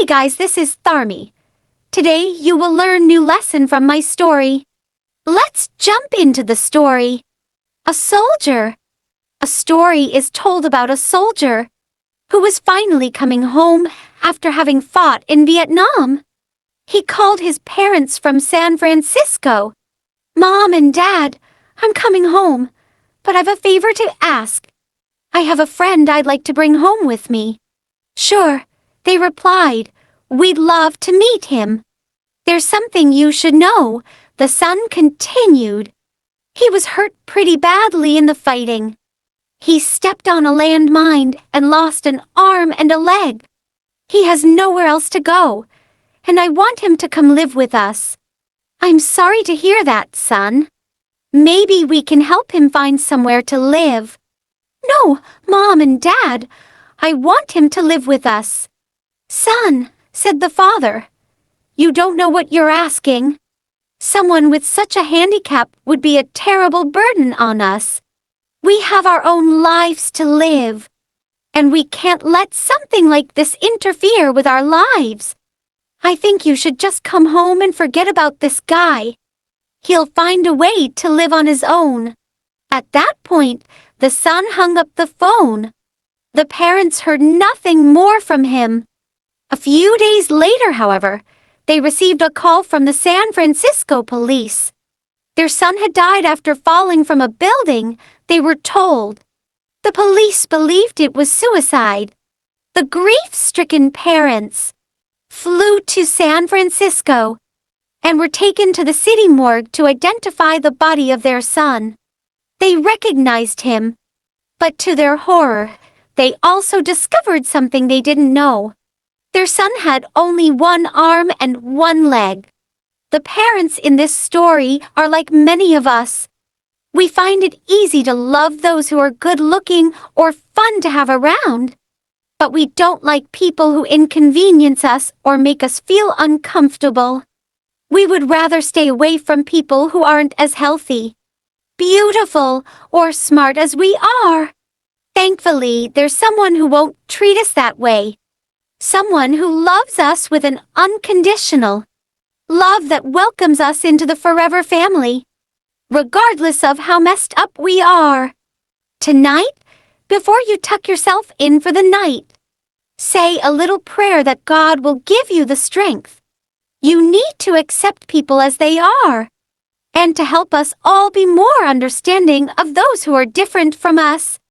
guys, this is Tharmi. Today you will learn new lesson from my story. Let's jump into the story. A soldier. A story is told about a soldier who was finally coming home after having fought in Vietnam. He called his parents from San Francisco. Mom and Dad, I'm coming home, but I've a favor to ask. I have a friend I'd like to bring home with me. Sure, they replied. We'd love to meet him. There's something you should know, the son continued. He was hurt pretty badly in the fighting. He stepped on a landmine and lost an arm and a leg. He has nowhere else to go, and I want him to come live with us. I'm sorry to hear that, son. Maybe we can help him find somewhere to live. No, Mom and Dad, I want him to live with us. Son, said the father, you don't know what you're asking. Someone with such a handicap would be a terrible burden on us. We have our own lives to live, and we can't let something like this interfere with our lives. I think you should just come home and forget about this guy. He'll find a way to live on his own. At that point, the son hung up the phone. The parents heard nothing more from him. A few days later, however, they received a call from the San Francisco police. Their son had died after falling from a building, they were told. The police believed it was suicide. The grief-stricken parents flew to San Francisco and were taken to the city morgue to identify the body of their son. They recognized him, but to their horror, they also discovered something they didn't know. Their son had only one arm and one leg. The parents in this story are like many of us. We find it easy to love those who are good-looking or fun to have around. But we don't like people who inconvenience us or make us feel uncomfortable. We would rather stay away from people who aren't as healthy, beautiful, or smart as we are. Thankfully, there's someone who won't treat us that way. Someone who loves us with an unconditional love that welcomes us into the forever family, regardless of how messed up we are. Tonight, before you tuck yourself in for the night, say a little prayer that God will give you the strength you need to accept people as they are, and to help us all be more understanding of those who are different from us.